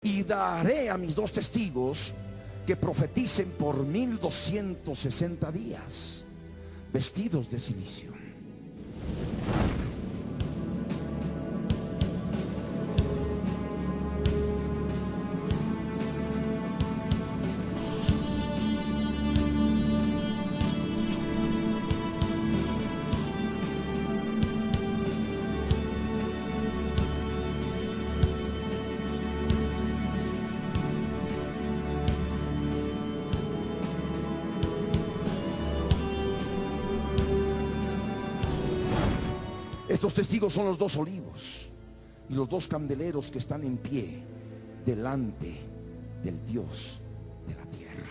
Y daré a mis dos testigos que profeticen por 1260 días, vestidos de cilicio. Estos testigos son los dos olivos y los dos candeleros que están en pie delante del Dios de la tierra.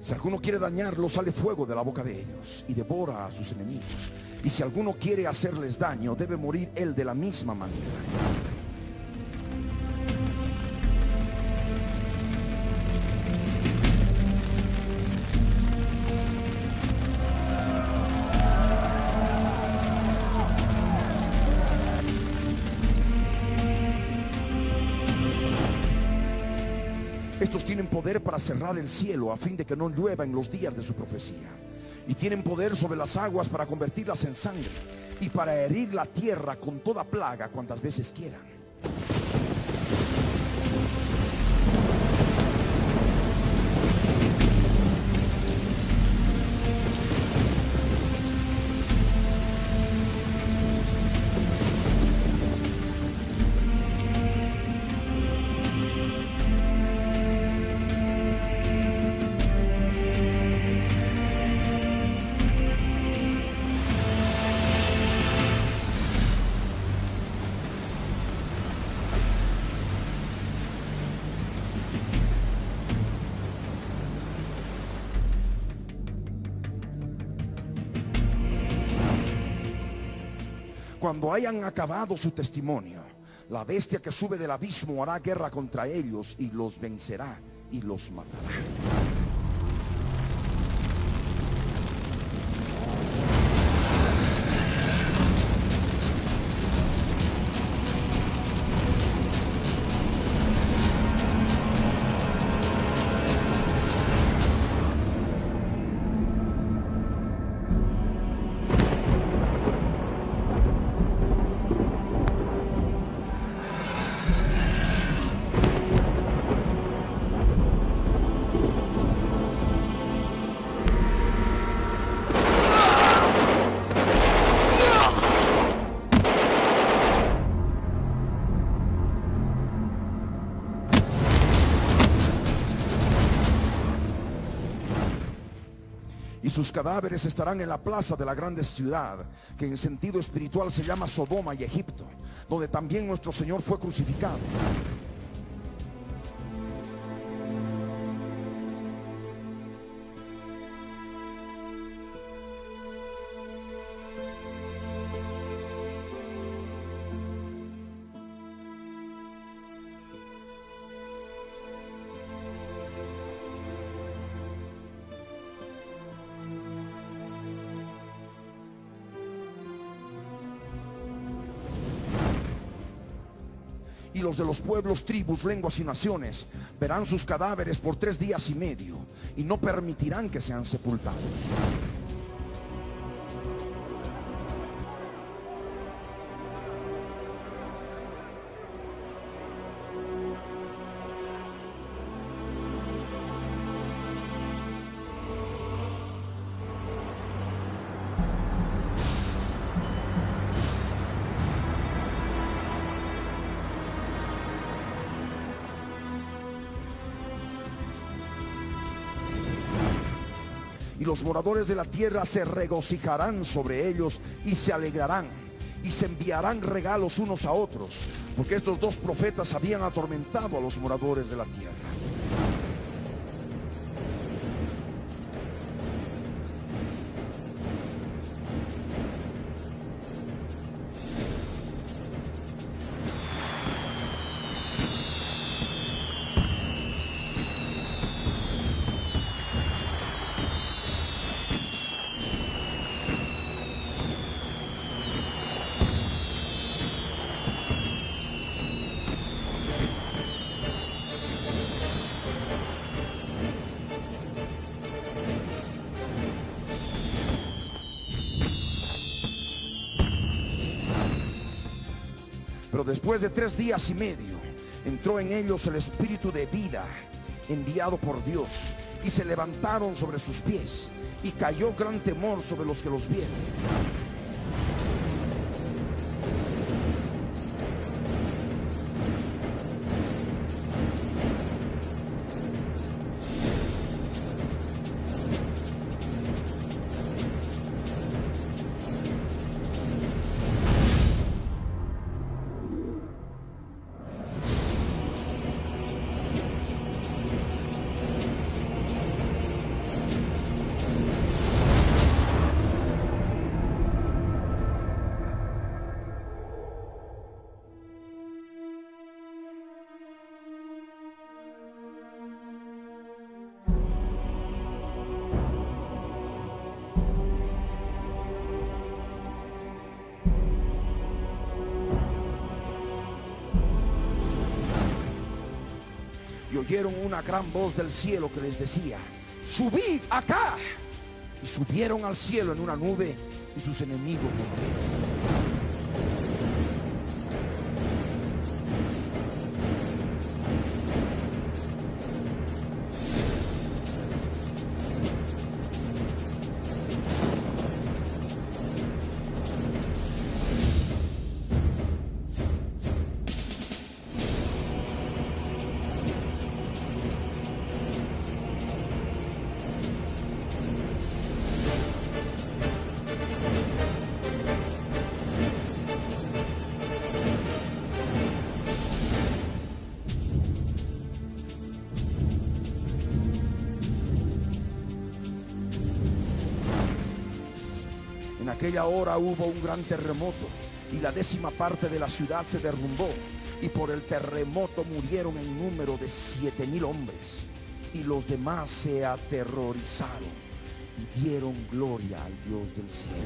Si alguno quiere dañarlos, sale fuego de la boca de ellos y devora a sus enemigos. Y si alguno quiere hacerles daño, debe morir él de la misma manera. Estos tienen poder para cerrar el cielo a fin de que no llueva en los días de su profecía. Y tienen poder sobre las aguas para convertirlas en sangre y para herir la tierra con toda plaga cuantas veces quieran. Cuando hayan acabado su testimonio, la bestia que sube del abismo hará guerra contra ellos y los vencerá y los matará. Y sus cadáveres estarán en la plaza de la grande ciudad, que en sentido espiritual se llama Sodoma y Egipto, donde también nuestro Señor fue crucificado. Y los de los pueblos, tribus, lenguas y naciones verán sus cadáveres por 3 días y medio y no permitirán que sean sepultados. Y los moradores de la tierra se regocijarán sobre ellos y se alegrarán y se enviarán regalos unos a otros, porque estos dos profetas habían atormentado a los moradores de la tierra. Pero después de 3 días y medio entró en ellos el espíritu de vida enviado por Dios, y se levantaron sobre sus pies, y cayó gran temor sobre los que los vieron. Y oyeron una gran voz del cielo que les decía: subid acá. Y subieron al cielo en una nube, y sus enemigos los vieron. En aquella hora hubo un gran terremoto, y la 10ª parte de la ciudad se derrumbó, y por el terremoto murieron en número de 7,000 hombres, y los demás se aterrorizaron y dieron gloria al Dios del cielo.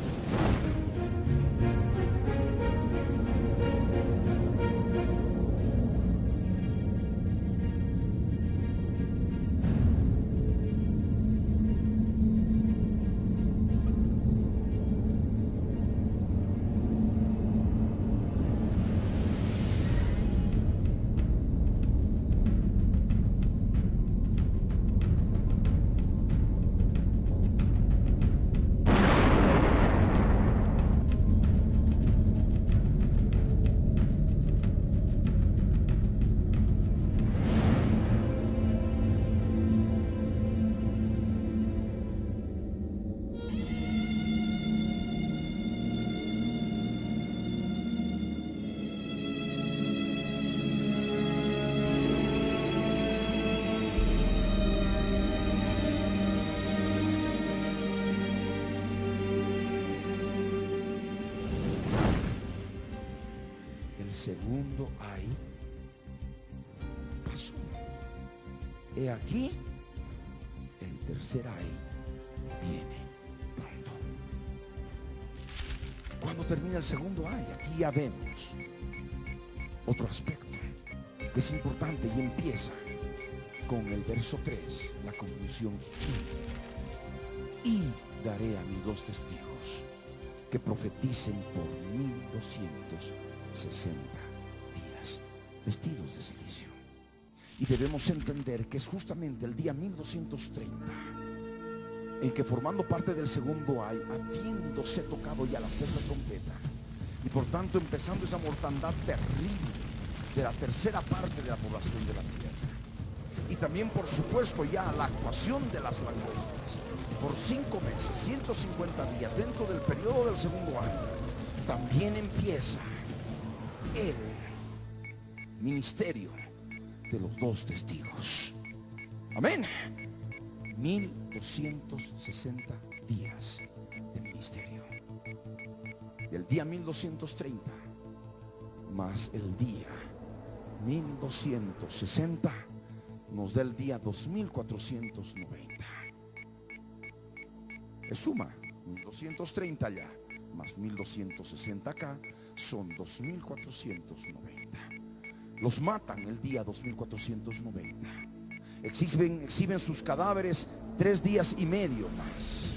Segundo ay pasó. He aquí, el tercer ay viene pronto. Cuando termina el segundo ay, aquí ya vemos otro aspecto que es importante, y empieza con el verso 3, la conclusión: y daré a mis 2 testigos que profeticen por 1260 días, vestidos de silicio. Y debemos entender que es justamente el día 1230 en que, formando parte del segundo ay, habiéndose tocado ya la 6ª trompeta, y por tanto empezando esa mortandad terrible de la 3ª parte de la población de la tierra, y también por supuesto ya la actuación de las langostas por 5 meses, 150 días dentro del periodo del segundo año, también empieza el ministerio de los dos testigos. Amén. 1260 días de ministerio. El día 1230 más el día 1260 nos da el día 2490. Es suma 1230 allá más 1260 acá, son 2490. Los matan el día 2490. Exhiben sus cadáveres 3 días y medio más.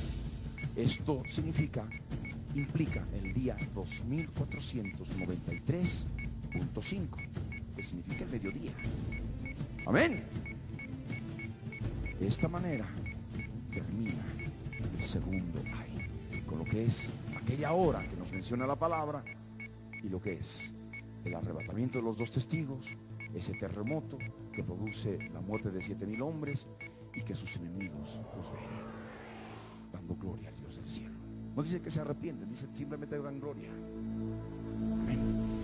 Esto implica el día 2493.5, que significa el mediodía. Amén. De esta manera termina el segundo ay, con lo que es aquella hora que nos menciona la palabra y lo que es el arrebatamiento de los dos testigos, ese terremoto que produce la muerte de 7,000 hombres y que sus enemigos los ven dando gloria al Dios del cielo. No dice que se arrepienten, dice simplemente dan gloria. Amén.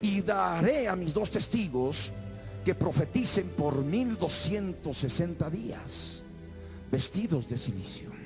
Y daré a mis dos testigos que profeticen por 1260 días, vestidos de cilicio.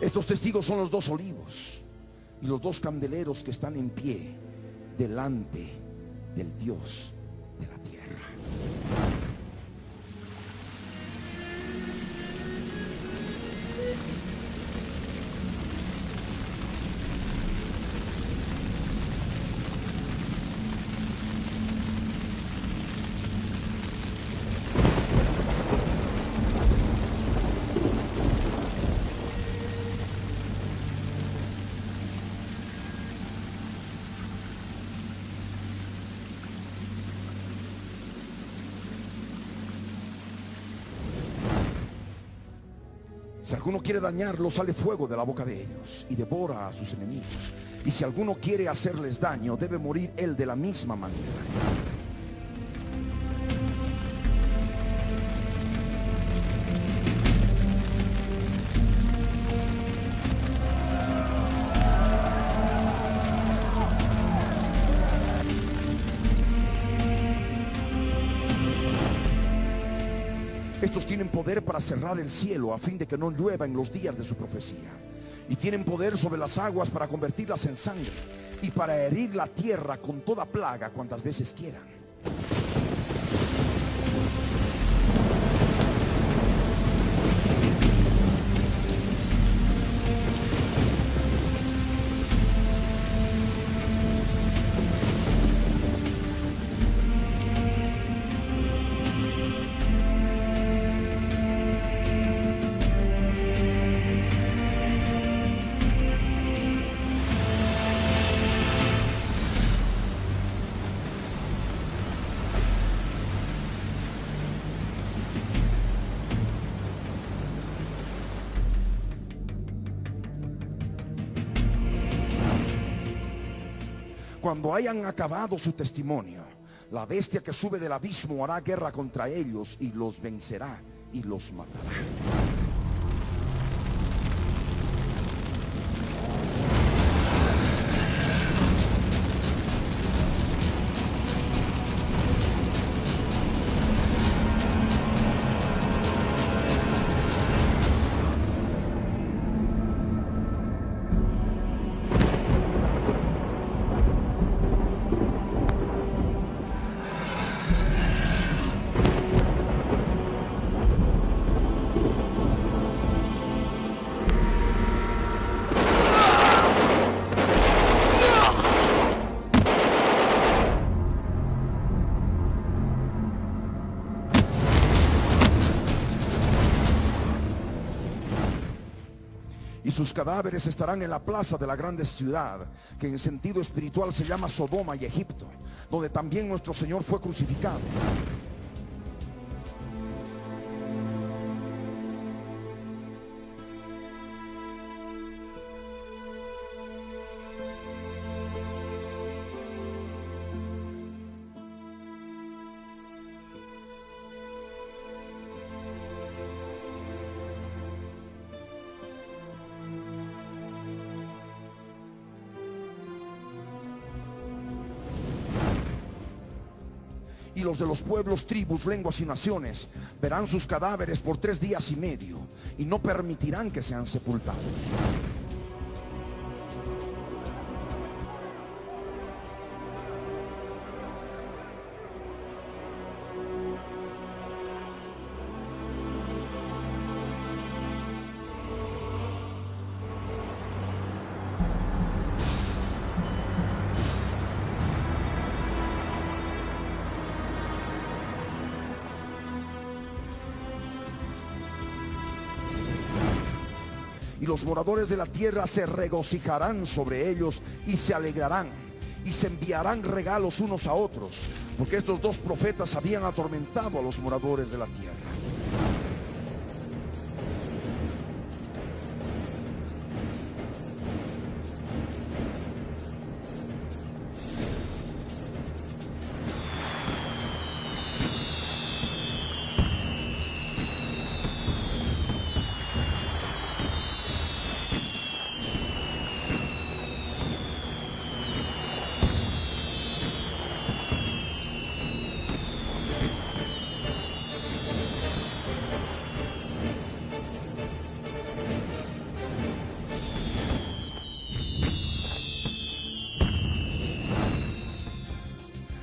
Estos testigos son los dos olivos y los dos candeleros que están en pie delante del Dios de la tierra. Si alguno quiere dañarlos, sale fuego de la boca de ellos y devora a sus enemigos. Y si alguno quiere hacerles daño, debe morir él de la misma manera. Estos tienen poder para cerrar el cielo a fin de que no llueva en los días de su profecía. Y tienen poder sobre las aguas para convertirlas en sangre y para herir la tierra con toda plaga cuantas veces quieran. Cuando hayan acabado su testimonio, la bestia que sube del abismo hará guerra contra ellos y los vencerá y los matará. Sus cadáveres estarán en la plaza de la grande ciudad, que en sentido espiritual se llama Sodoma y Egipto, donde también nuestro Señor fue crucificado. Y los de los pueblos, tribus, lenguas y naciones verán sus cadáveres por 3 días y medio y no permitirán que sean sepultados. Y los moradores de la tierra se regocijarán sobre ellos y se alegrarán y se enviarán regalos unos a otros, porque estos 2 profetas habían atormentado a los moradores de la tierra.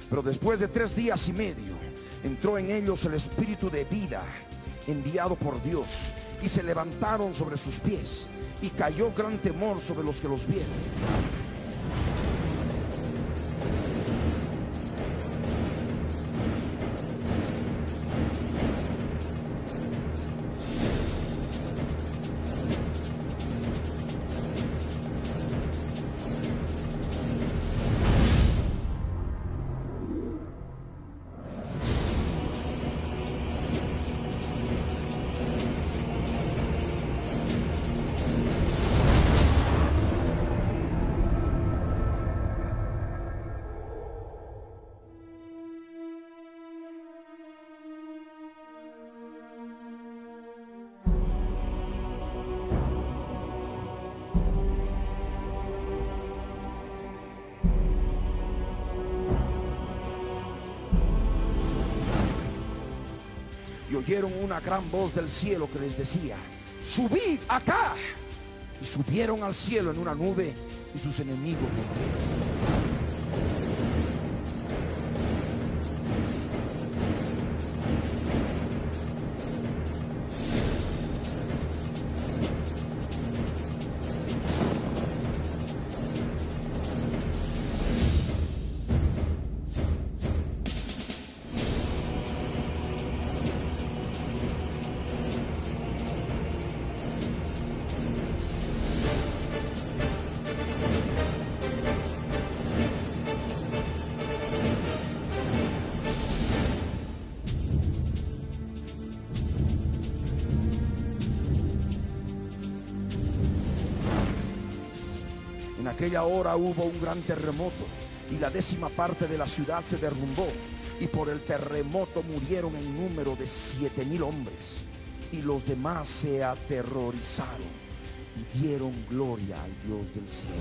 Pero después de 3 días y medio entró en ellos el espíritu de vida enviado por Dios, y se levantaron sobre sus pies, y cayó gran temor sobre los que los vieron. Y oyeron una gran voz del cielo que les decía: subid acá. Y subieron al cielo en una nube, y sus enemigos los vieron. En aquella hora hubo un gran terremoto, y la 10ª parte de la ciudad se derrumbó, y por el terremoto murieron en número de 7,000 hombres, y los demás se aterrorizaron y dieron gloria al Dios del cielo.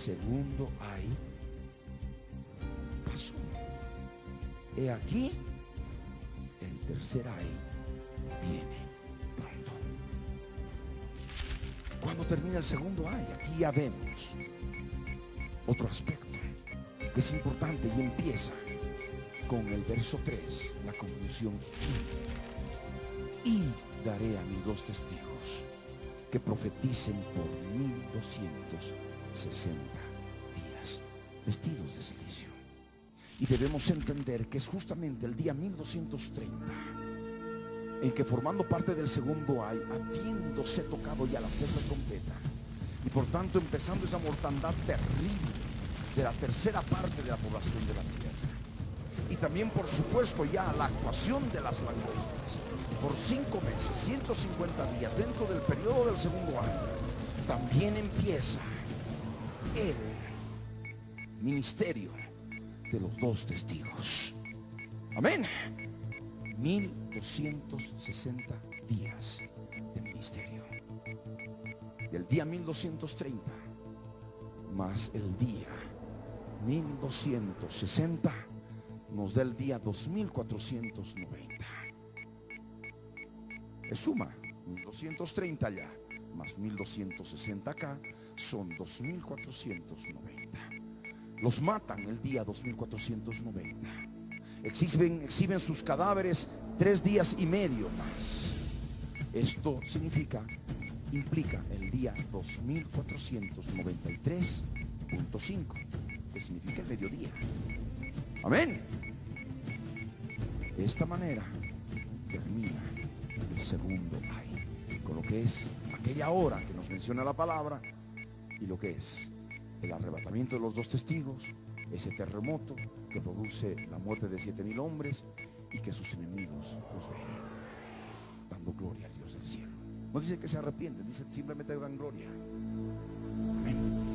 segundo ay pasó. He aquí, el tercer ay viene pronto. Cuando termina el segundo ay, aquí ya vemos otro aspecto que es importante y empieza con el verso 3, la conclusión. Y daré a mis 2 testigos que profeticen por 1260 días, vestidos de silicio. Y debemos entender que es justamente el día 1230 en que, formando parte del segundo ay, habiéndose tocado ya la 6ª trompeta, y por tanto empezando esa mortandad terrible de la tercera parte de la población de la tierra, y también por supuesto ya la actuación de las langostas por 5 meses, 150 días dentro del periodo del segundo año, también empieza el ministerio de los 2 testigos. Amén. 1260 días de ministerio. El día 1230 más el día 1260 nos da el día 2490. Es suma 1230 allá más 1260 acá, son 2490. Los matan el día 2490. Exhiben sus cadáveres 3 días y medio más. Esto implica el día 2493.5, que significa el mediodía. Amén. De esta manera termina el segundo ay, con lo que es aquella hora que nos menciona la palabra, y lo que es el arrebatamiento de los 2 testigos, ese terremoto que produce la muerte de 7,000 hombres, y que sus enemigos los ven dando gloria al Dios del cielo. No dice que se arrepienten, dice simplemente dan gloria. Amén.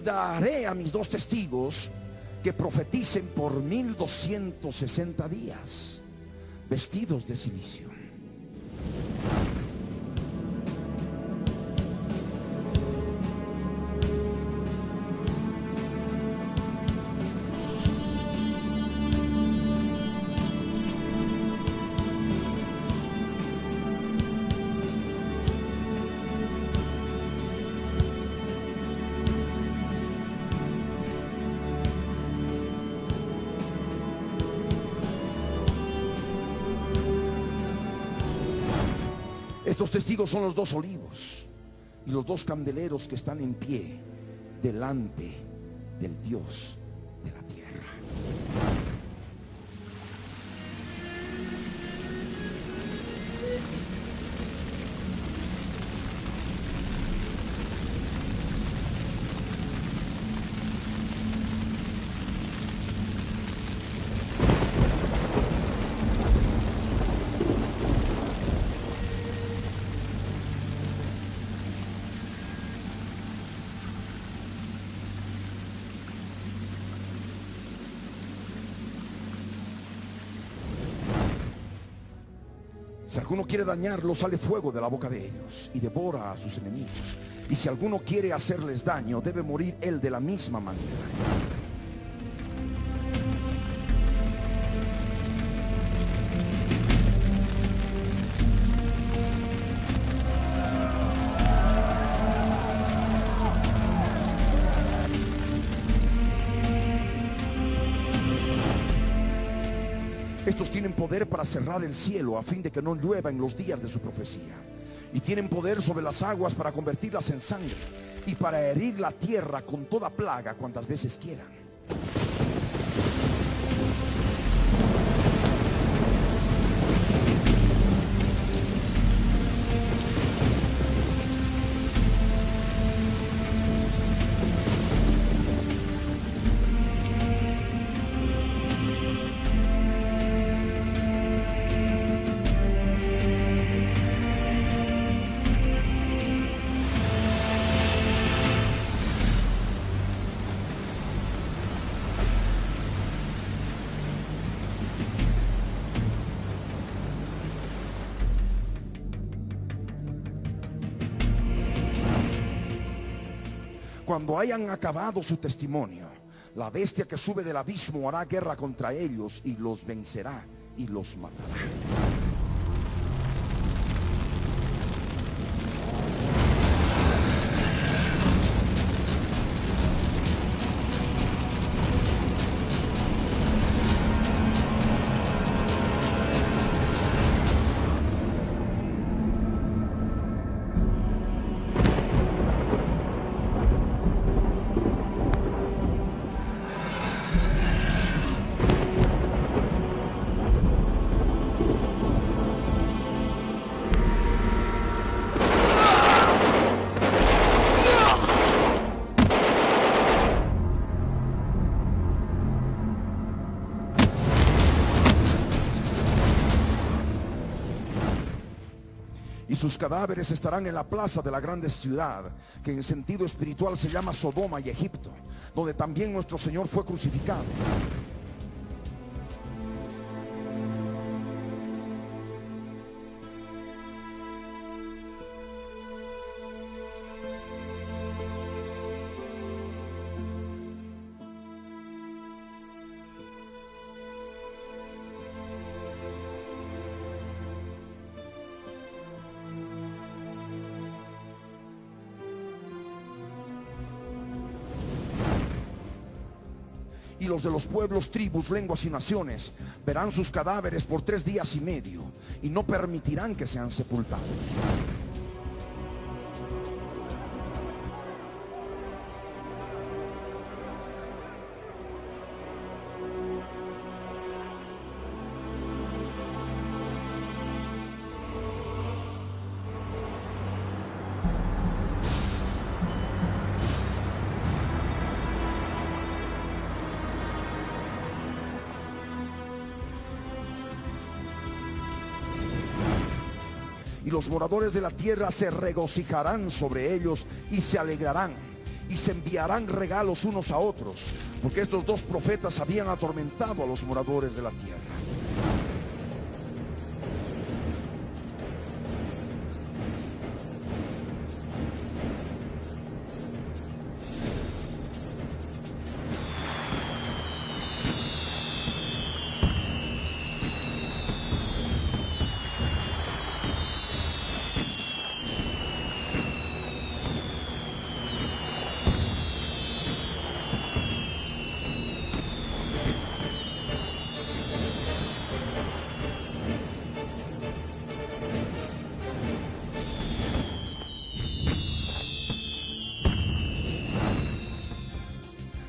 Daré a mis 2 testigos que profeticen por 1260 días, vestidos de silicio. Estos testigos son los 2 olivos y los 2 candeleros que están en pie delante del Dios de la tierra. Si alguno quiere dañarlos, sale fuego de la boca de ellos y devora a sus enemigos. Y si alguno quiere hacerles daño, debe morir él de la misma manera. Estos tienen poder para cerrar el cielo a fin de que no llueva en los días de su profecía. y tienen poder sobre las aguas para convertirlas en sangre y para herir la tierra con toda plaga cuantas veces quieran. Cuando hayan acabado su testimonio, la bestia que sube del abismo hará guerra contra ellos y los vencerá y los matará. Y sus cadáveres estarán en la plaza de la grande ciudad, que en sentido espiritual se llama Sodoma y Egipto, donde también nuestro Señor fue crucificado. Y los de los pueblos, tribus, lenguas y naciones verán sus cadáveres por 3 días y medio y no permitirán que sean sepultados. Y los moradores de la tierra se regocijarán sobre ellos y se alegrarán y se enviarán regalos unos a otros, porque estos 2 profetas habían atormentado a los moradores de la tierra.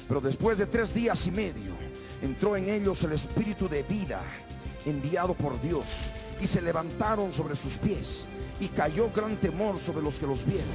Pero después de 3 días y medio entró en ellos el espíritu de vida enviado por Dios, y se levantaron sobre sus pies, y cayó gran temor sobre los que los vieron.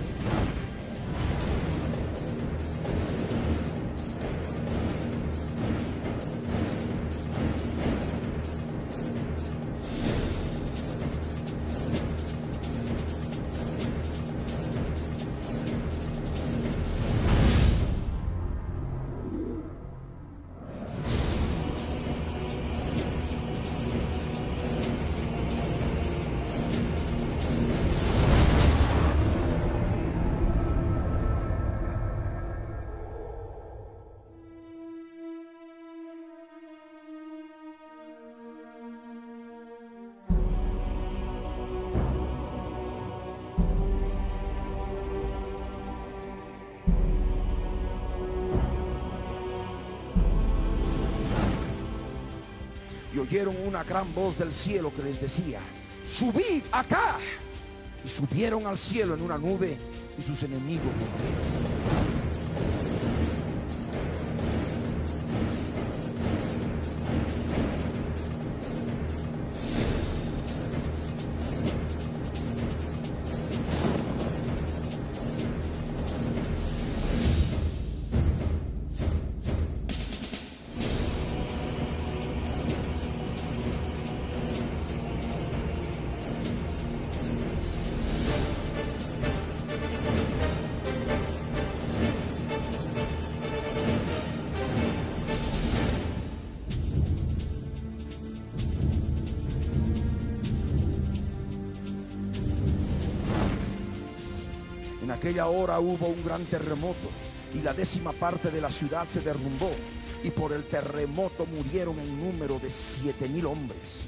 Y oyeron una gran voz del cielo que les decía: subid acá. y subieron al cielo en una nube, y sus enemigos los vieron. En aquella hora hubo un gran terremoto, y la 10ª parte de la ciudad se derrumbó, y por el terremoto murieron en número de 7,000 hombres,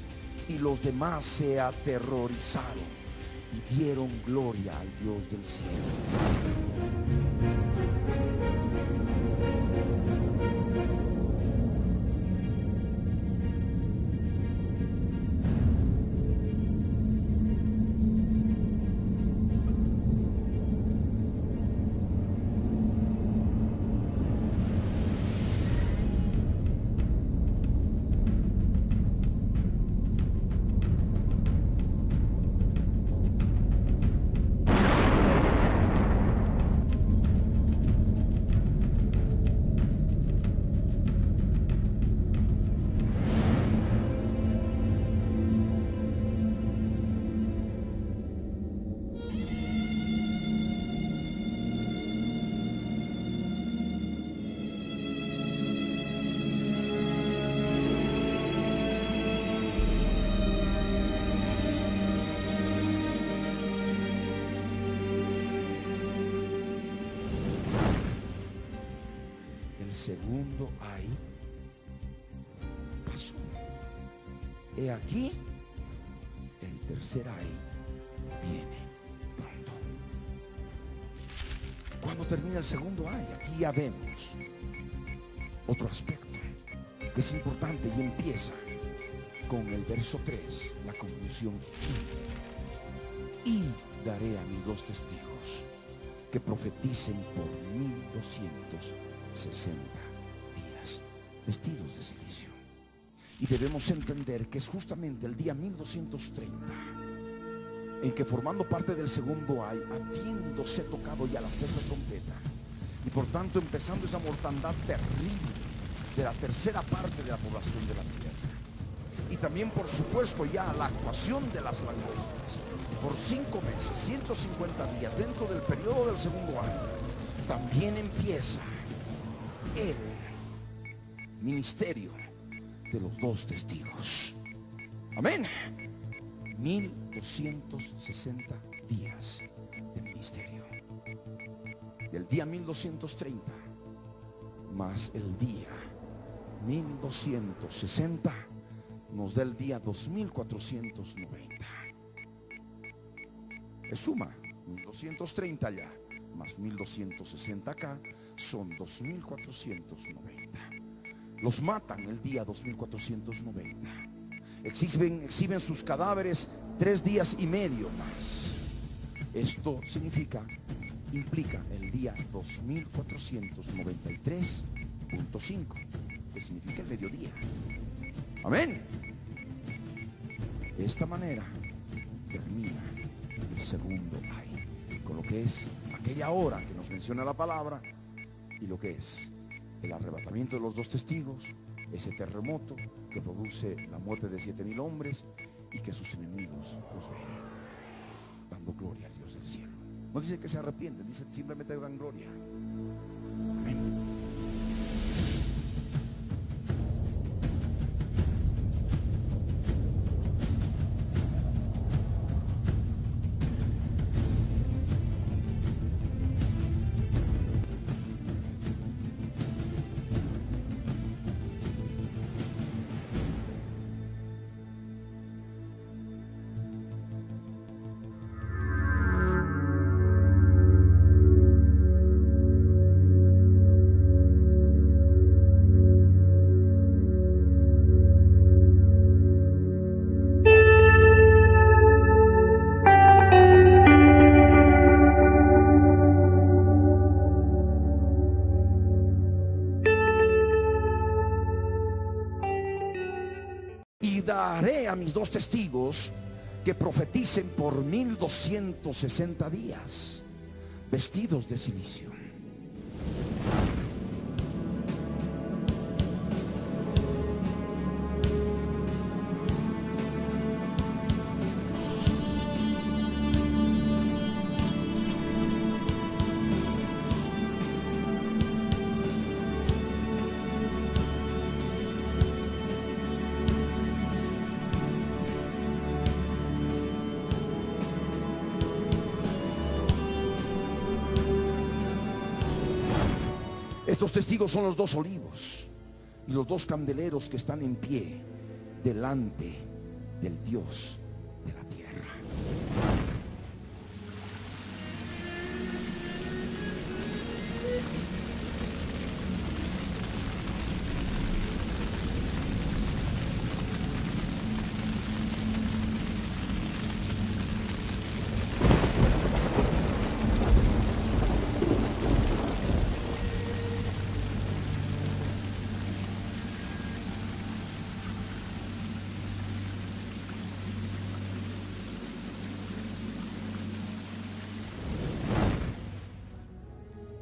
y los demás se aterrorizaron y dieron gloria al Dios del cielo. El segundo ay pasó. He aquí, el tercer ay viene pronto. Cuando termina el segundo ay, aquí ya vemos otro aspecto que es importante, y empieza con el verso 3, la conclusión. Y daré a mis 2 testigos que profeticen por 1260 días, vestidos de silicio. Y debemos entender que es justamente el día 1230 en que, formando parte del segundo ay, habiéndose tocado ya la 6ª trompeta, y por tanto empezando esa mortandad terrible de la 3ª parte de la población de la tierra, y también por supuesto ya la actuación de las langostas por 5 meses, 150 días dentro del periodo del segundo año, también empieza el ministerio de los 2 testigos. Amén. 1260 días de ministerio. El día 1230 más el día 1260 nos da el día 2490. Es suma 1230 allá más 1260 acá, son 2490. Los matan el día 2490. Exhiben sus cadáveres 3 días y medio más. Esto implica el día 2493.5, que significa el mediodía. Amén. De esta manera termina el segundo ay, con lo que es aquella hora que nos menciona la palabra, y lo que es el arrebatamiento de los 2 testigos, ese terremoto que produce la muerte de 7,000 hombres, y que sus enemigos los ven dando gloria al Dios del cielo. No dice que se arrepienten, dice simplemente dan gloria. Amén. Y daré a mis 2 testigos que profeticen por 1260 días, vestidos de silicio. Estos testigos son los 2 olivos y los 2 candeleros que están en pie delante del Dios de la tierra.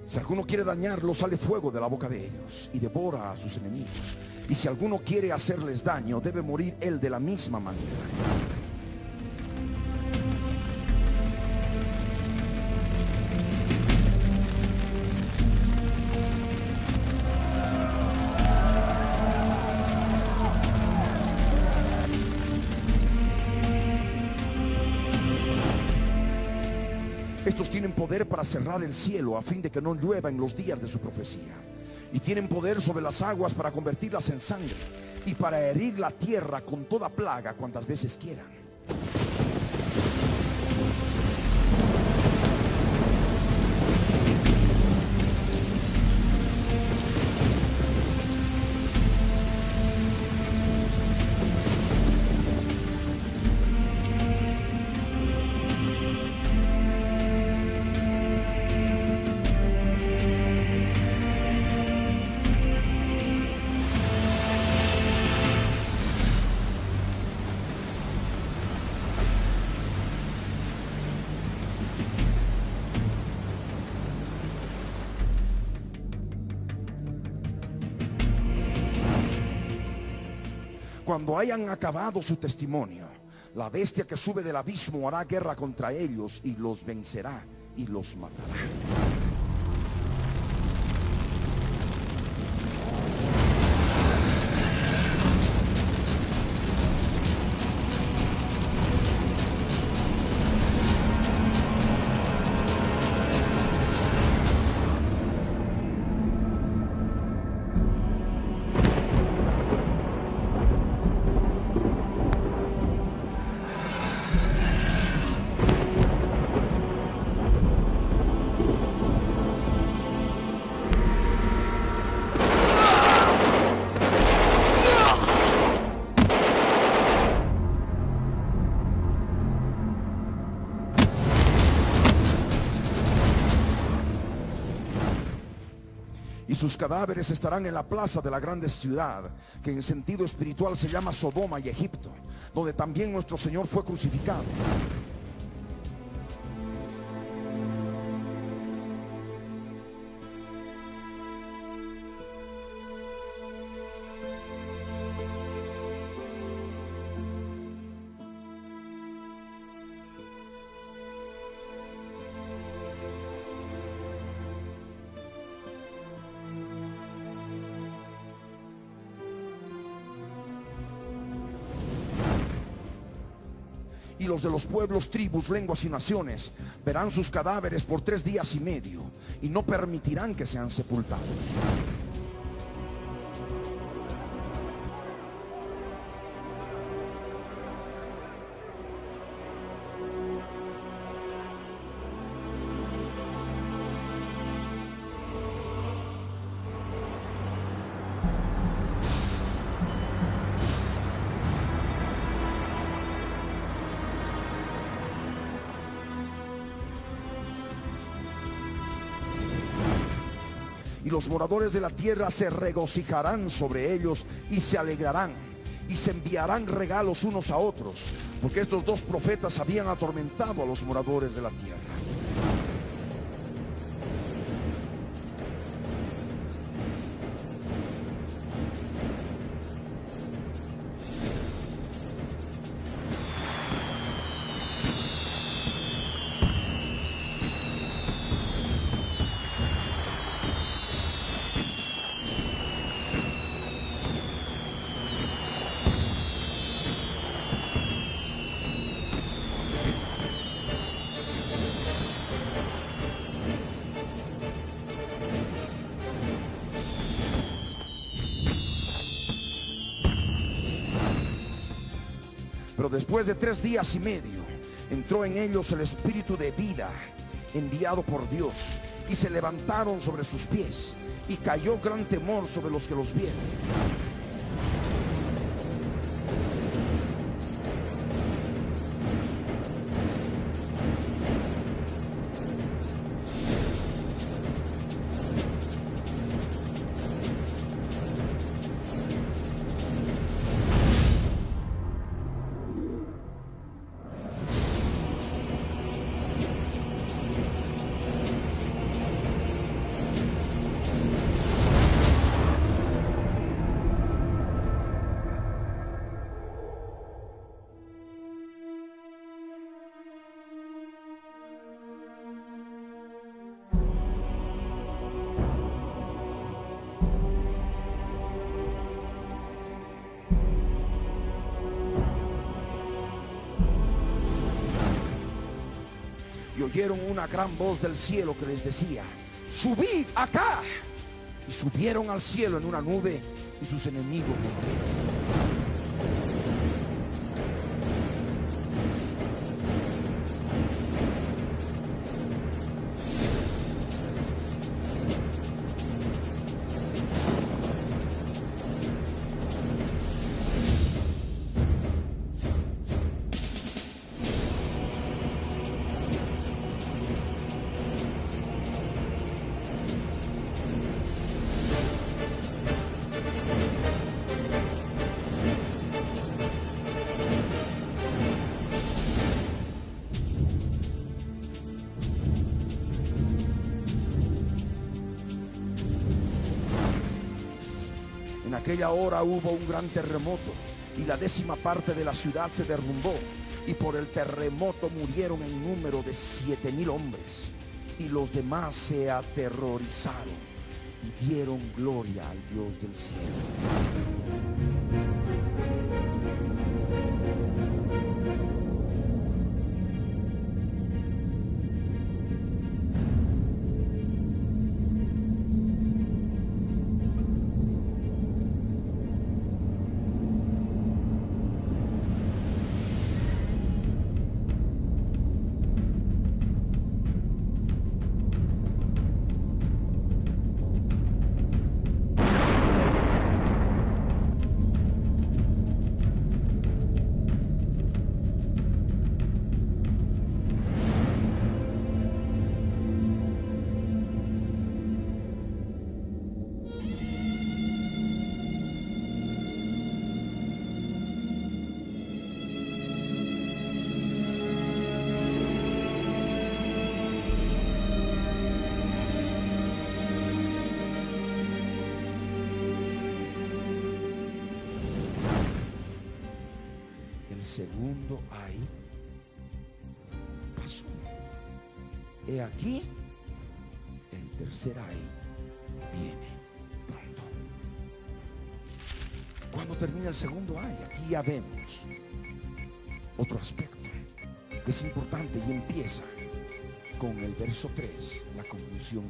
Si alguno quiere dañarlos, sale fuego de la boca de ellos y devora a sus enemigos. Y si alguno quiere hacerles daño, debe morir él de la misma manera. Estos tienen poder para cerrar el cielo a fin de que no llueva en los días de su profecía. Y tienen poder sobre las aguas para convertirlas en sangre y para herir la tierra con toda plaga cuantas veces quieran. Cuando hayan acabado su testimonio, la bestia que sube del abismo hará guerra contra ellos y los vencerá y los matará. Y sus cadáveres estarán en la plaza de la grande ciudad, que en sentido espiritual se llama Sodoma y Egipto, donde también nuestro Señor fue crucificado. Y los de los pueblos, tribus, lenguas y naciones verán sus cadáveres por 3 días y medio y no permitirán que sean sepultados. Y los moradores de la tierra se regocijarán sobre ellos y se alegrarán y se enviarán regalos unos a otros, porque estos dos profetas habían atormentado a los moradores de la tierra. Pero después de 3 días y medio entró en ellos el espíritu de vida enviado por Dios, y se levantaron sobre sus pies, y cayó gran temor sobre los que los vieron. Y oyeron una gran voz del cielo que les decía: subid acá. Y subieron al cielo en una nube, y sus enemigos los vieron. En aquella hora hubo un gran terremoto, y la 10ª parte de la ciudad se derrumbó, y por el terremoto murieron en número de 7,000 hombres, y los demás se aterrorizaron y dieron gloria al Dios del cielo. El segundo ay pasó. He aquí, el tercer ay viene pronto. Cuando termina el segundo ay, aquí ya vemos otro aspecto que es importante y empieza con el verso 3, la conclusión.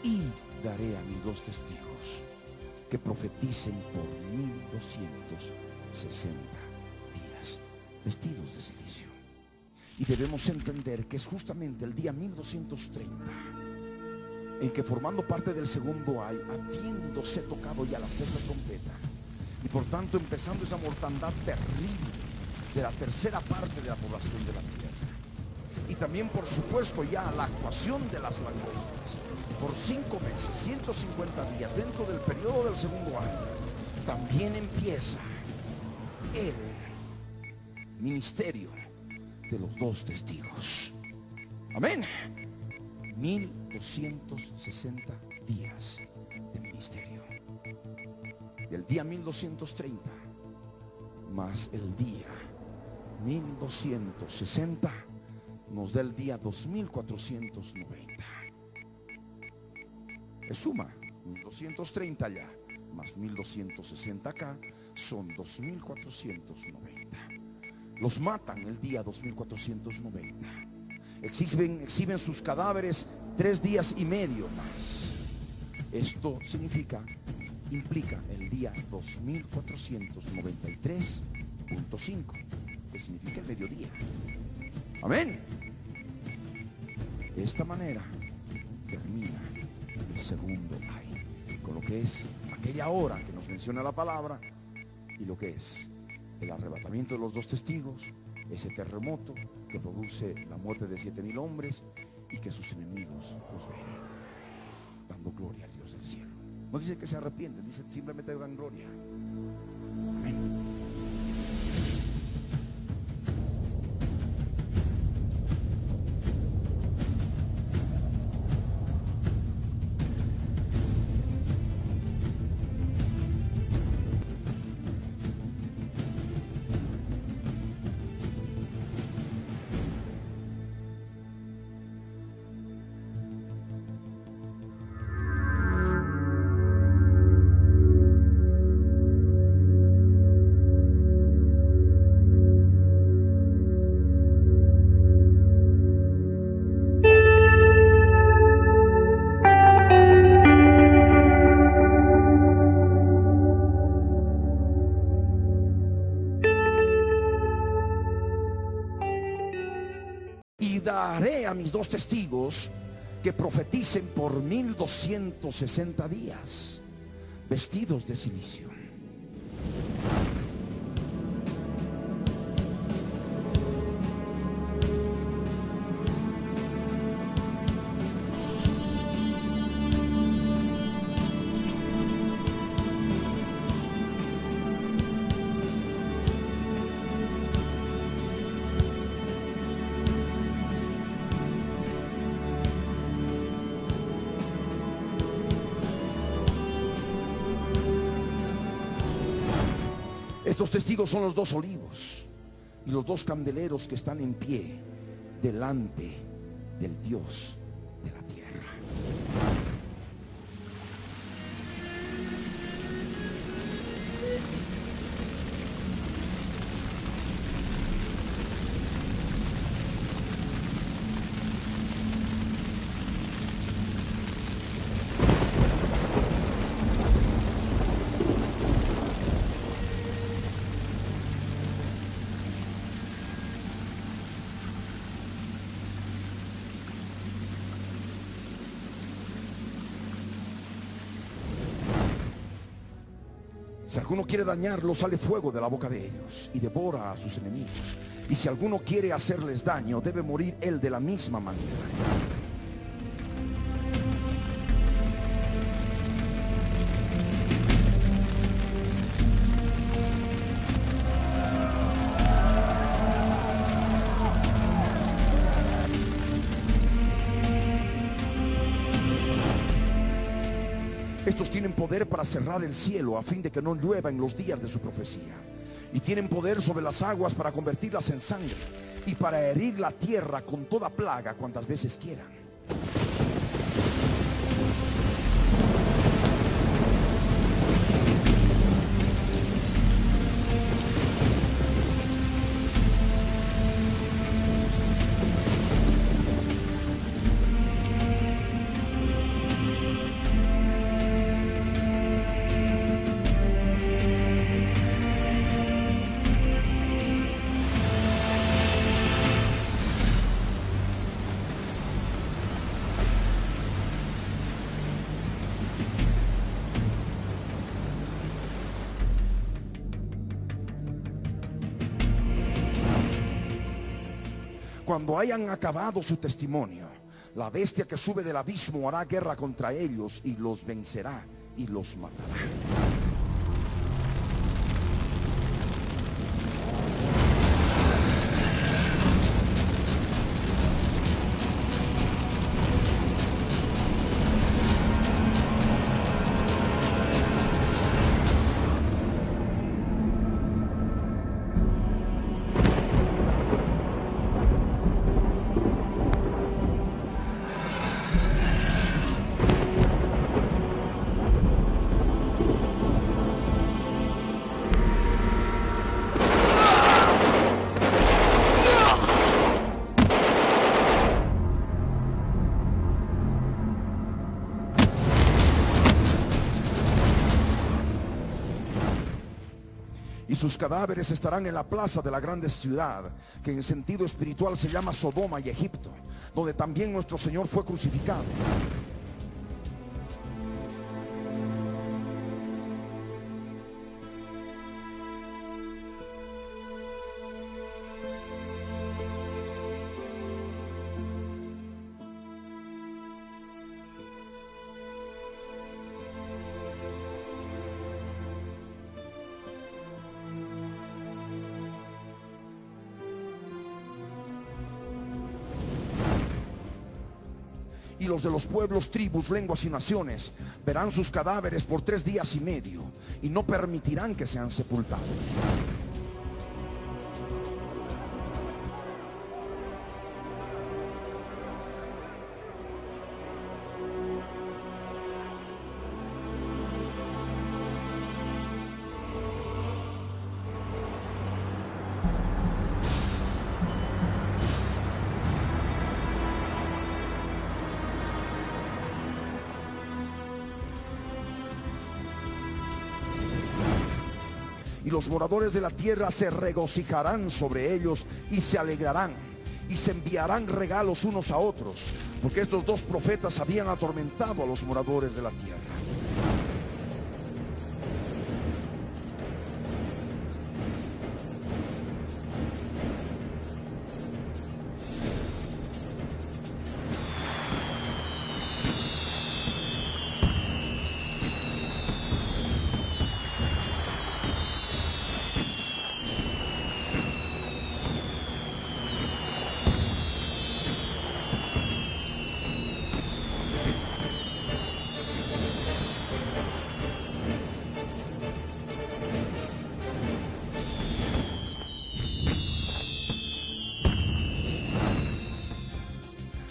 Y daré a mis 2 testigos que profeticen por 1260 días, vestidos de silicio. Y debemos entender que es justamente el día 1230 en que, formando parte del segundo ay, habiéndose tocado ya la 6ª trompeta, y por tanto empezando esa mortandad terrible de la 3ª parte de la población de la tierra, y también por supuesto ya la actuación de las langostas por 5 meses, 150 días dentro del periodo del segundo año, también empieza el ministerio de los dos testigos. Amén. 1260 días de ministerio. Y el día 1230 más el día 1260 nos da el día 2490. Es suma 1230 allá más 1260 acá, son 2490. Los matan el día 2490. Exhiben sus cadáveres 3 días y medio más. Esto implica el día 2493.5, que significa el mediodía. Amén. De esta manera termina el segundo ay, con lo que es aquella hora que nos menciona la palabra y lo que es el arrebatamiento de los dos testigos, ese terremoto que produce la muerte de 7,000 hombres y que sus enemigos los ven dando gloria al Dios del cielo. No dice que se arrepienten, dice simplemente dan gloria. Amén. Daré a mis dos testigos que profeticen por 1260 días, vestidos de silicio. Estos testigos son los dos olivos y los dos candeleros que están en pie delante del Dios de la tierra. Si alguno quiere dañarlos, sale fuego de la boca de ellos y devora a sus enemigos. Y si alguno quiere hacerles daño, debe morir él de la misma manera. Estos tienen poder para cerrar el cielo a fin de que no llueva en los días de su profecía. Y tienen poder sobre las aguas para convertirlas en sangre y para herir la tierra con toda plaga cuantas veces quieran. Cuando hayan acabado su testimonio, la bestia que sube del abismo hará guerra contra ellos y los vencerá y los matará. sus cadáveres estarán en la plaza de la grande ciudad, que en sentido espiritual se llama Sodoma y Egipto, donde también nuestro Señor fue crucificado. Y los de los pueblos, tribus, lenguas y naciones verán sus cadáveres por 3 días y medio, y no permitirán que sean sepultados. Y los moradores de la tierra se regocijarán sobre ellos y se alegrarán y se enviarán regalos unos a otros, porque estos 2 profetas habían atormentado a los moradores de la tierra.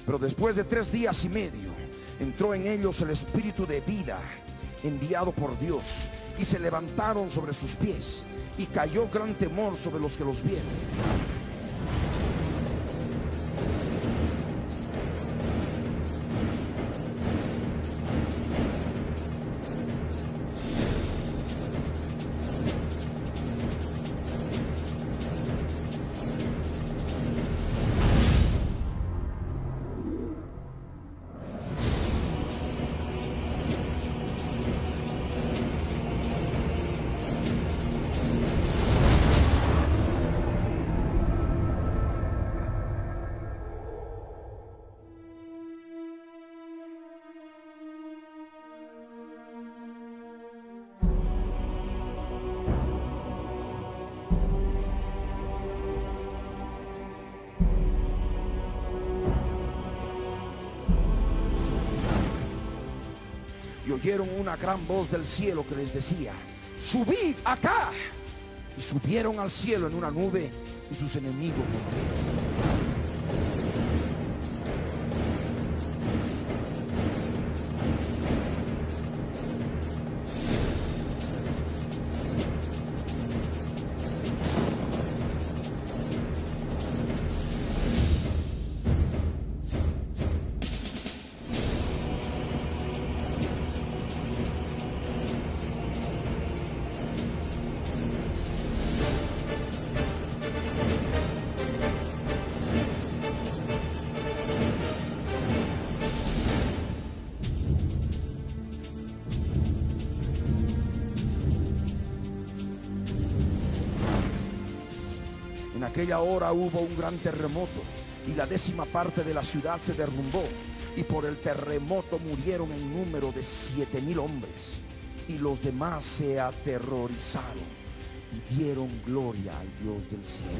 Pero después de 3 días y medio entró en ellos el espíritu de vida enviado por Dios, y se levantaron sobre sus pies, y cayó gran temor sobre los que los vieron. Y oyeron una gran voz del cielo que les decía: subid acá. Y subieron al cielo en una nube, y sus enemigos los vieron. En aquella hora hubo un gran terremoto, y la 10ª parte de la ciudad se derrumbó, y por el terremoto murieron en número de 7,000 hombres, y los demás se aterrorizaron y dieron gloria al Dios del cielo.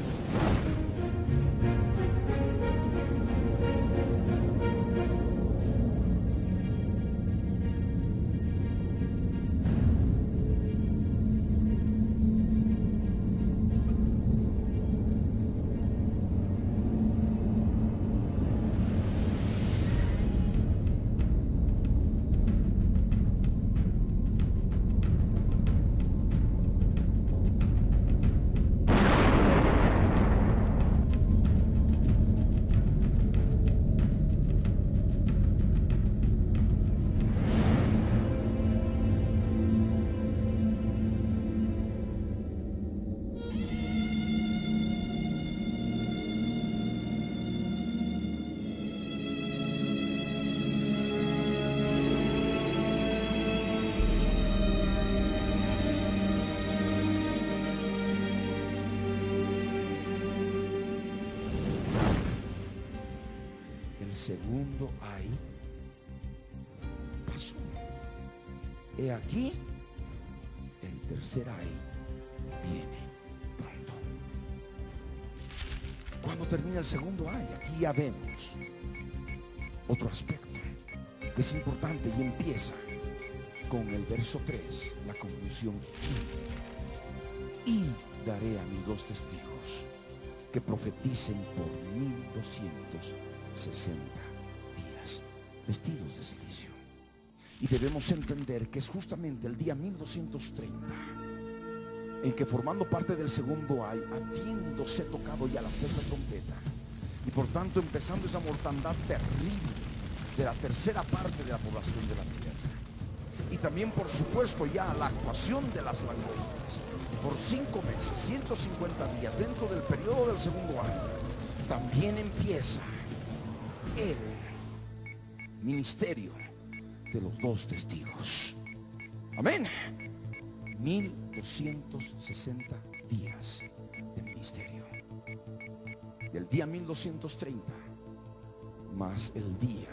segundo ay pasó. He aquí, el tercer ay viene pronto. Cuando termina el segundo ay, aquí ya vemos otro aspecto que es importante y empieza con el verso 3, la conclusión. Y daré a mis 2 testigos que profeticen por 1260 días, vestidos de silicio. Y debemos entender que es justamente el día 1230 en que, formando parte del segundo ay, habiéndose tocado ya la 6ª trompeta, y por tanto empezando esa mortandad terrible de la tercera parte de la población de la tierra, y también por supuesto ya la actuación de las langostas por 5 meses, 150 días dentro del periodo del segundo año, también empieza el ministerio de los 2 testigos. Amén. 1260 días de ministerio. Y el día 1230 más el día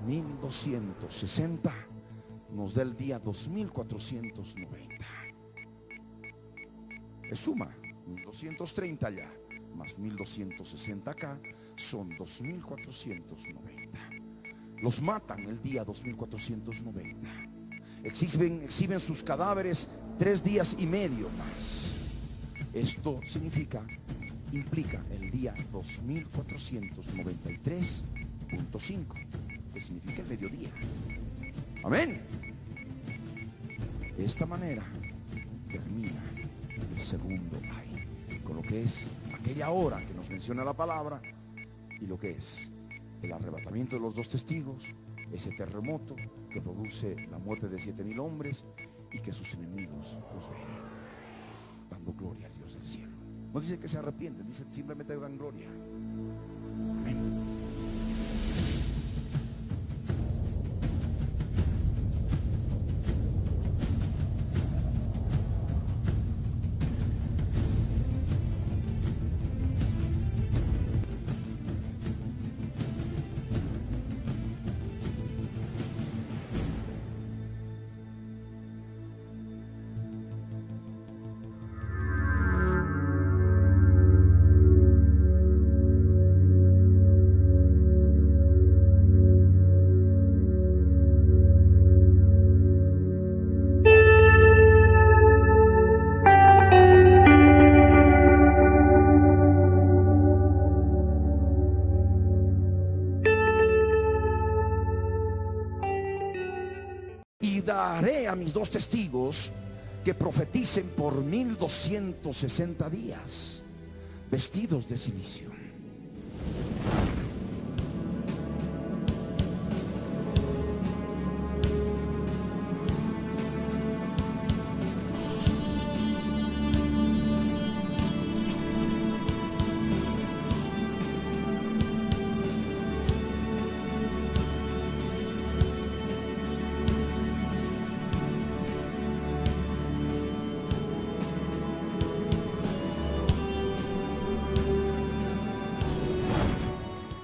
1260 nos da el día 2490. Es suma 1230 allá más 1260 acá, son 2490. Los matan el día 2490. Exhiben sus cadáveres 3 días y medio más. Esto implica el día 2493.5, que significa el mediodía. Amén. De esta manera termina el segundo ay, con lo que es aquella hora que nos menciona la palabra, y lo que es el arrebatamiento de los 2 testigos, ese terremoto que produce la muerte de 7,000 hombres y que sus enemigos los ven dando gloria al Dios del cielo. No dice que se arrepienten, dice simplemente dan gloria. Amén. Daré a mis 2 testigos que profeticen por 1260 días, vestidos de silicio.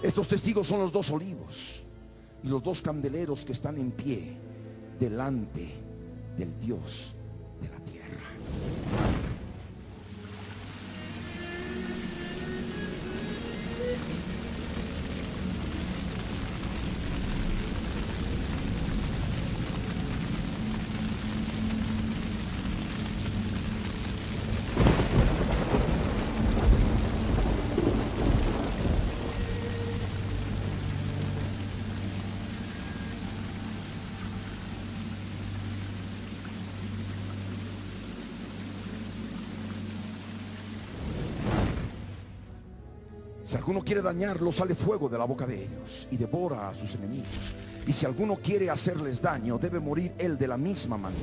Estos testigos son los 2 olivos y los 2 candeleros que están en pie delante del Dios de la tierra. Si alguno quiere dañarlos, sale fuego de la boca de ellos y devora a sus enemigos. Y si alguno quiere hacerles daño, debe morir él de la misma manera.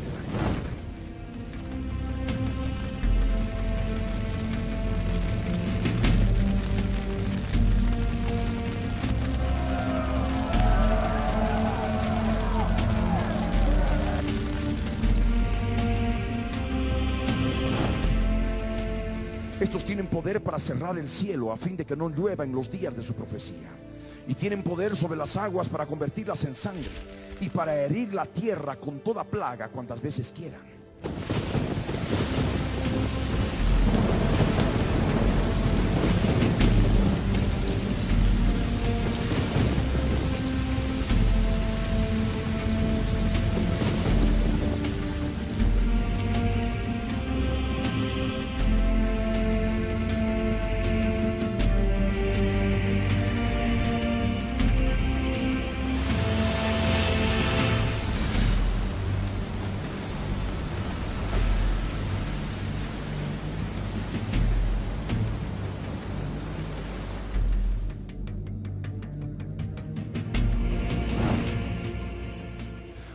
Estos tienen poder para cerrar el cielo a fin de que no llueva en los días de su profecía. y tienen poder sobre las aguas para convertirlas en sangre y para herir la tierra con toda plaga cuantas veces quieran.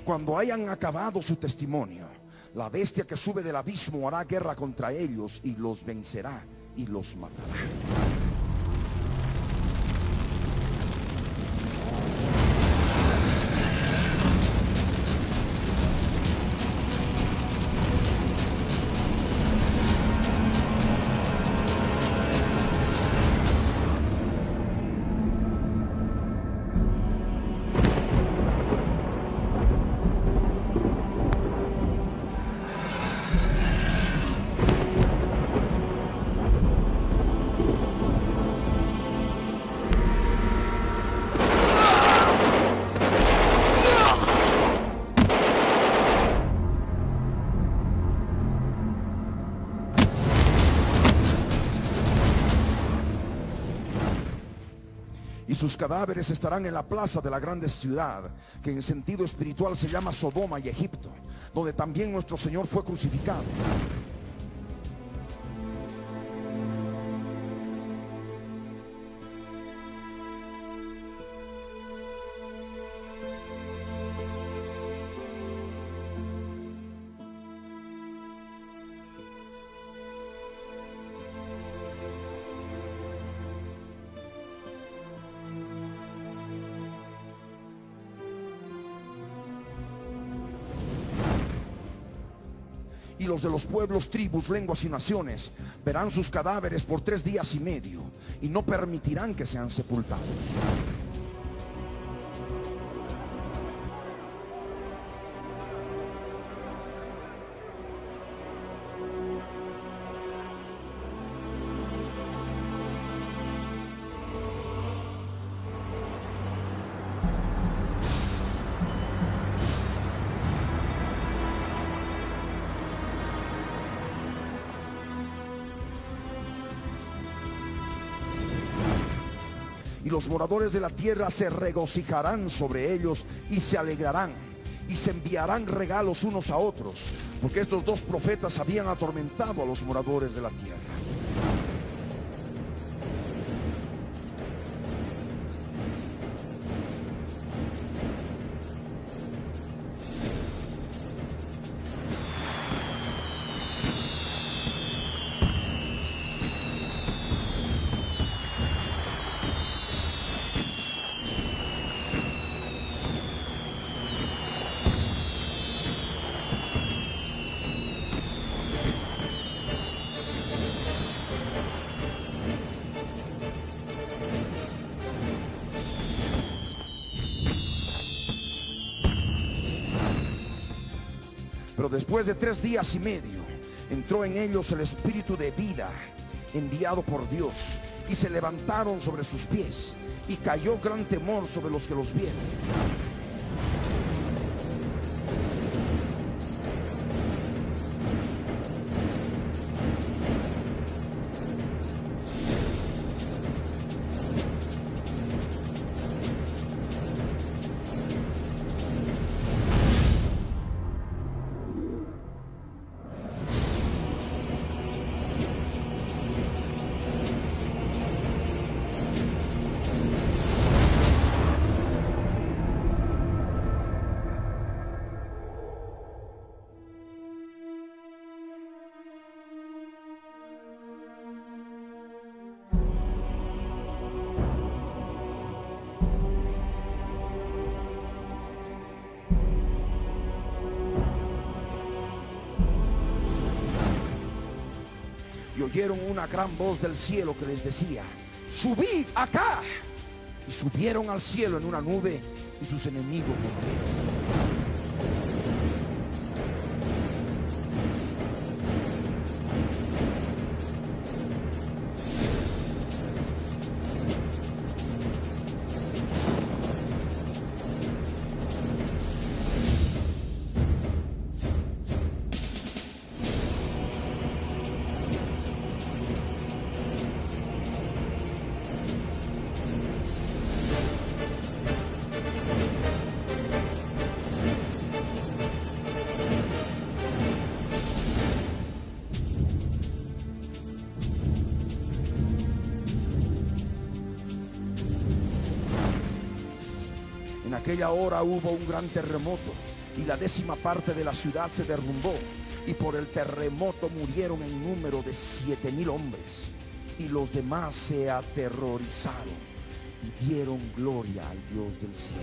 Cuando hayan acabado su testimonio, la bestia que sube del abismo hará guerra contra ellos y los vencerá y los matará. Y sus cadáveres estarán en la plaza de la grande ciudad, que en sentido espiritual se llama Sodoma y Egipto, donde también nuestro Señor fue crucificado. Y los de los pueblos, tribus, lenguas y naciones verán sus cadáveres por 3 días y medio y no permitirán que sean sepultados. Y los moradores de la tierra se regocijarán sobre ellos y se alegrarán y se enviarán regalos unos a otros, porque estos 2 profetas habían atormentado a los moradores de la tierra. Pero después de 3 días y medio entró en ellos el espíritu de vida enviado por Dios, y se levantaron sobre sus pies, y cayó gran temor sobre los que los vieron. Y oyeron una gran voz del cielo que les decía: subid acá. y subieron al cielo en una nube, y sus enemigos los vieron. En aquella hora hubo un gran terremoto, y la 10ª parte de la ciudad se derrumbó, y por el terremoto murieron en número de 7,000 hombres, y los demás se aterrorizaron y dieron gloria al Dios del cielo.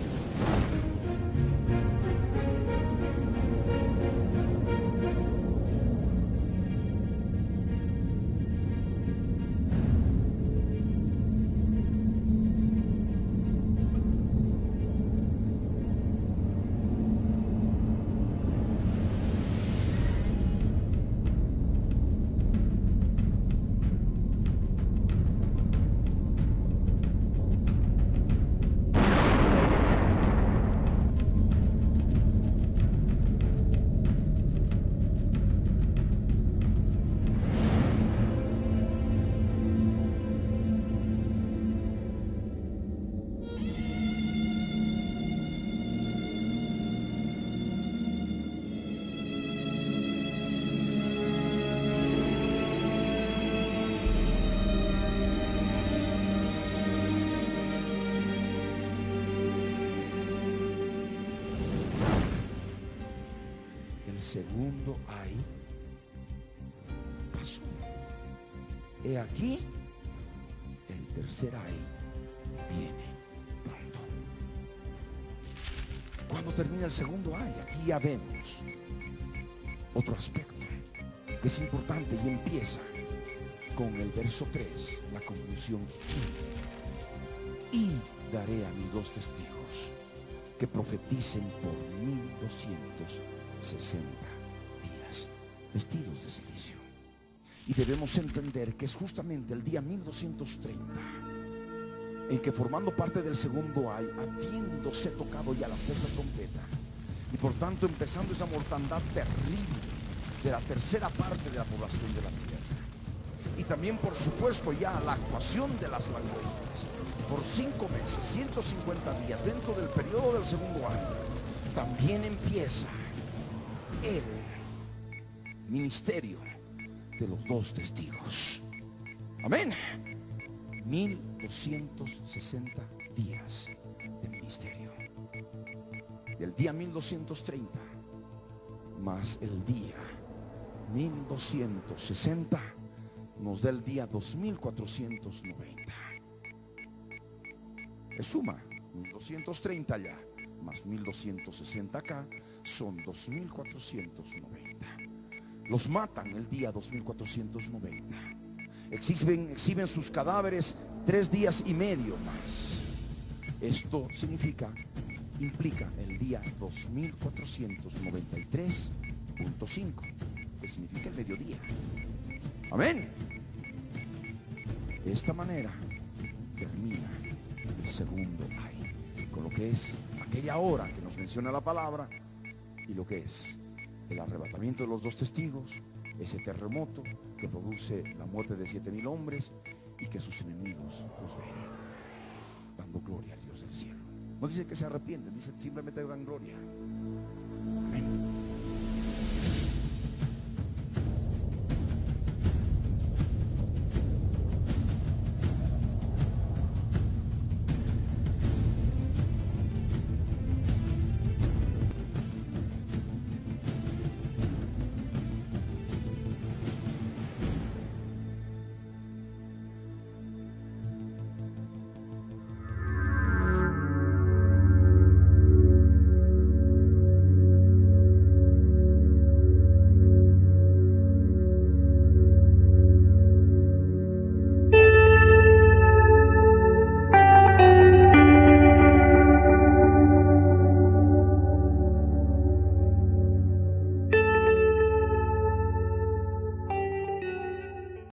Segundo ay pasó. He aquí, el tercer ay viene pronto. Cuando termina el segundo ay, aquí ya vemos otro aspecto que es importante y empieza con el verso 3, la conclusión. Y daré a mis 2 testigos que profeticen por 1260 días, vestidos de silicio. Y debemos entender que es justamente el día 1230 en que, formando parte del segundo ay, habiéndose tocado ya la 6ª trompeta, y por tanto empezando esa mortandad terrible de la 3ª parte de la población de la tierra, y también por supuesto ya la actuación de las langostas por 5 meses, 150 días dentro del periodo del segundo año, también empieza el ministerio de los 2 testigos. Amén. 1260 días de ministerio. El día 1230 más el día 1260 nos da el día 2490. Es suma 1230 allá más 1260 acá, son 2490. Los matan el día 2490. Exhiben sus cadáveres 3 días y medio más. Esto implica el día 2493.5, que significa el mediodía. Amén. De esta manera termina el segundo ay, con lo que es aquella hora que nos menciona la palabra, y lo que es el arrebatamiento de los 2 testigos, ese terremoto que produce la muerte de 7,000 hombres, y que sus enemigos los ven dando gloria al Dios del cielo. No dice que se arrepienten, dice simplemente dan gloria.